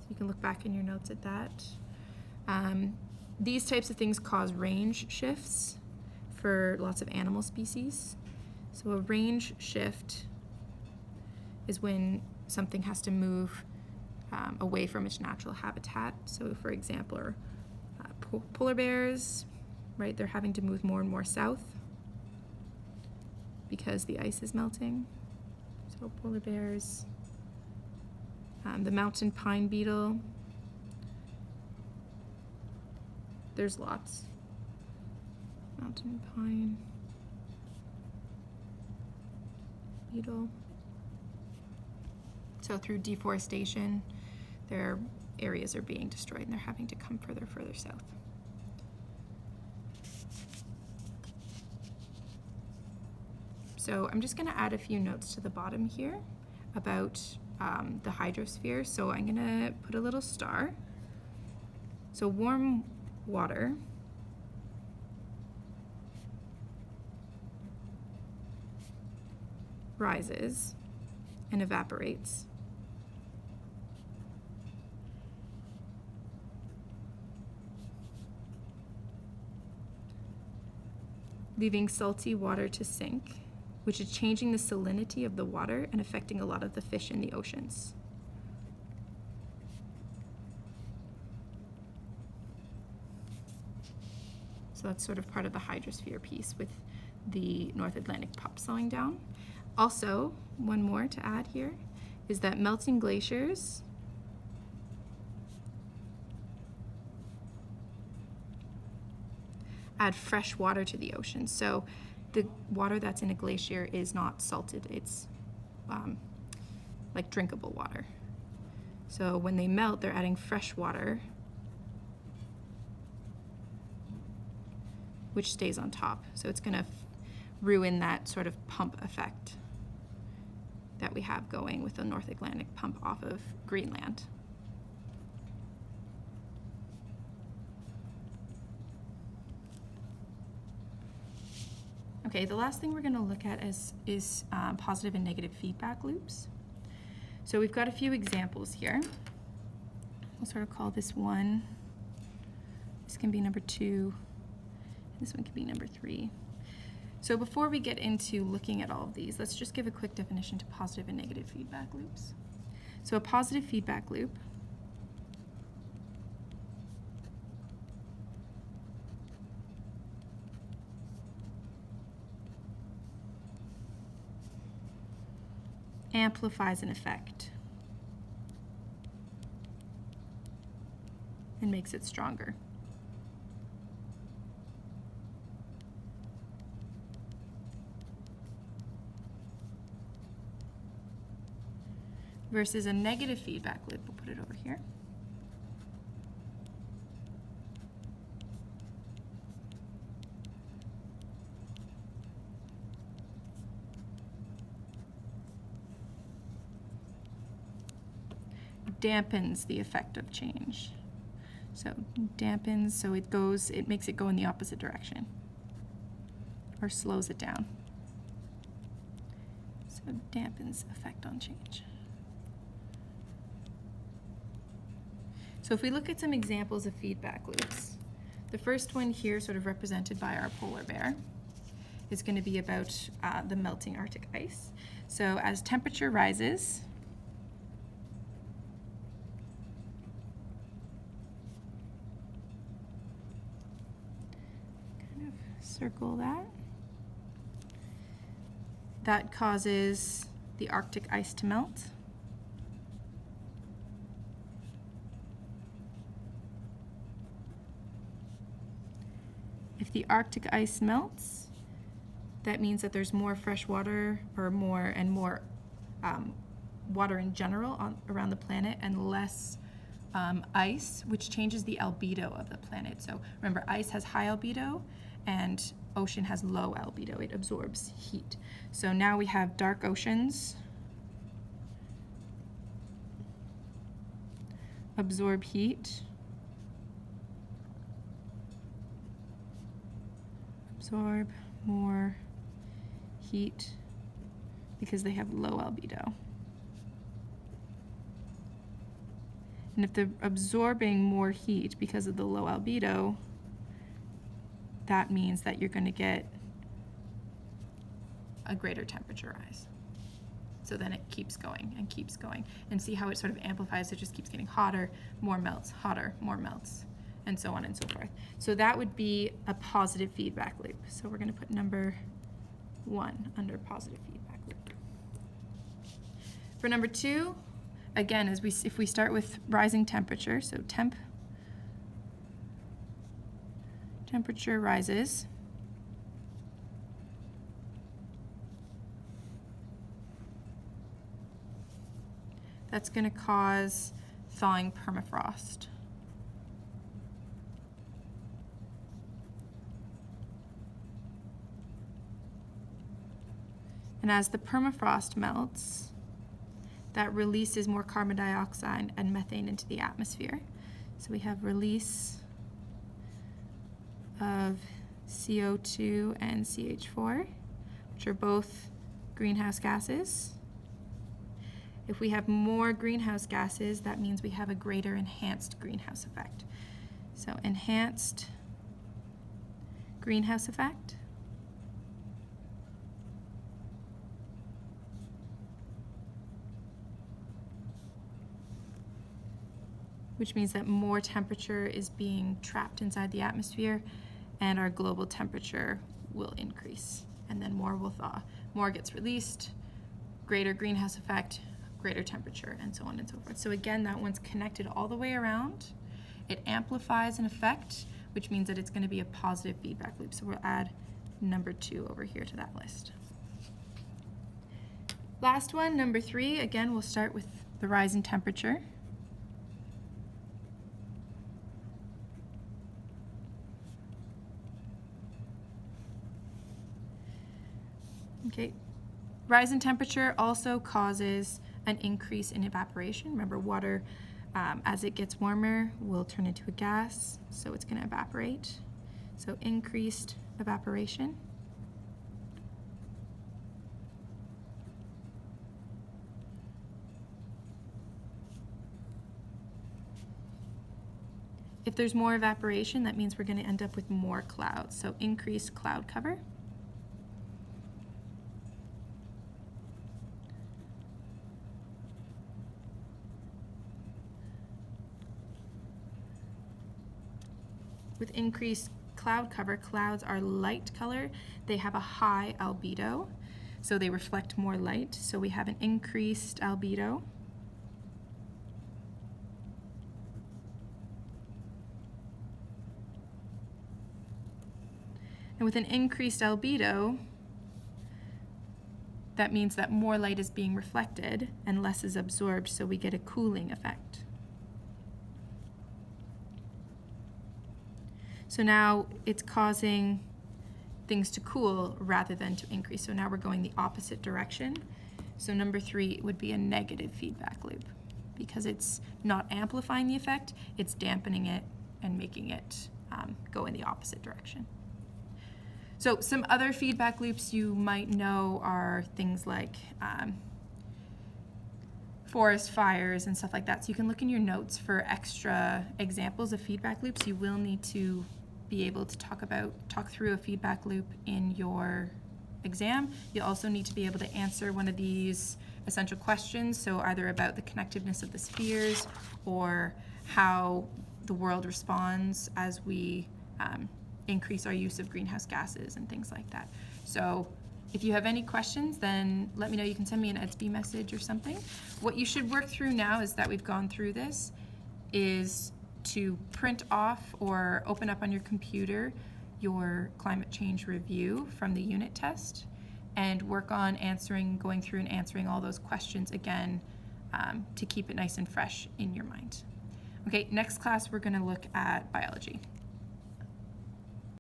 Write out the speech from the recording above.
You can look back in your notes at that. These types of things cause range shifts for lots of animal species. So a range shift is when something has to move away from its natural habitat. So for example, polar bears, right, they're having to move more and more south because the ice is melting. So polar bears, the mountain pine beetle, there's lots. Mountain pine beetle. So through deforestation, their areas are being destroyed and they're having to come further south. So I'm just going to add a few notes to the bottom here about the hydrosphere. So I'm going to put a little star. So warm water rises and evaporates. Leaving salty water to sink, which is changing the salinity of the water and affecting a lot of the fish in the oceans. So that's sort of part of the hydrosphere piece with the North Atlantic pup slowing down. Also, one more to add here is that melting glaciers add fresh water to the ocean. So the water that's in a glacier is not salted, it's like drinkable water. So when they melt, they're adding fresh water, which stays on top. So it's gonna ruin that sort of pump effect that we have going with the North Atlantic pump off of Greenland. Okay, the last thing we're going to look at is positive and negative feedback loops. So we've got a few examples here. We'll sort of call this one. This can be number 2. This one can be number 3. So before we get into looking at all of these, let's just give a quick definition to positive and negative feedback loops. So a positive feedback loop amplifies an effect and makes it stronger. Versus a negative feedback loop, we'll put it over here. Dampens the effect of change. So dampens, so it makes it go in the opposite direction or slows it down. So dampens effect on change. So if we look at some examples of feedback loops, the first one here, sort of represented by our polar bear, is going to be about the melting Arctic ice. So as temperature rises, kind of circle that, that causes the Arctic ice to melt. If the Arctic ice melts, that means that there's more fresh water or more water in general around the planet and less ice, which changes the albedo of the planet. So remember, ice has high albedo and ocean has low albedo. It absorbs heat. So now we have dark oceans absorb heat. Absorb more heat because they have low albedo. And if they're absorbing more heat because of the low albedo, that means that you're going to get a greater temperature rise. So then it keeps going and keeps going. And see how it sort of amplifies, it just keeps getting hotter, more melts, hotter, more melts, and so on and so forth. So that would be a positive feedback loop. So we're going to put number 1 under positive feedback loop. For number 2, again, if we start with rising temperature, so temperature rises. That's going to cause thawing permafrost. And as the permafrost melts, that releases more carbon dioxide and methane into the atmosphere. So we have release of CO2 and CH4, which are both greenhouse gases. If we have more greenhouse gases, that means we have a greater enhanced greenhouse effect. So enhanced greenhouse effect. Which means that more temperature is being trapped inside the atmosphere and our global temperature will increase, and then more will thaw. More gets released, greater greenhouse effect, greater temperature, and so on and so forth. So again, that one's connected all the way around. It amplifies an effect, which means that it's going to be a positive feedback loop. So we'll add number 2 over here to that list. Last one, number 3, again, we'll start with the rise in temperature. Okay, rise in temperature also causes an increase in evaporation. Remember, water, as it gets warmer, will turn into a gas, so it's going to evaporate. So increased evaporation. If there's more evaporation, that means we're going to end up with more clouds, so increased cloud cover. With increased cloud cover, clouds are light color. They have a high albedo, so they reflect more light. So we have an increased albedo. And with an increased albedo, that means that more light is being reflected and less is absorbed, so we get a cooling effect. So now it's causing things to cool rather than to increase. So now we're going the opposite direction. So number 3 would be a negative feedback loop because it's not amplifying the effect, it's dampening it and making it go in the opposite direction. So some other feedback loops you might know are things like forest fires and stuff like that. So you can look in your notes for extra examples of feedback loops. You will need to be able to talk through a feedback loop in your exam. You'll also need to be able to answer one of these essential questions, so either about the connectiveness of the spheres or how the world responds as we increase our use of greenhouse gases and things like that. So if you have any questions, then let me know. You can send me an EDSB message or something. What you should work through now is that we've gone through this is to print off or open up on your computer your climate change review from the unit test and work on going through and answering all those questions again to keep it nice and fresh in your mind. Okay, next class we're going to look at biology.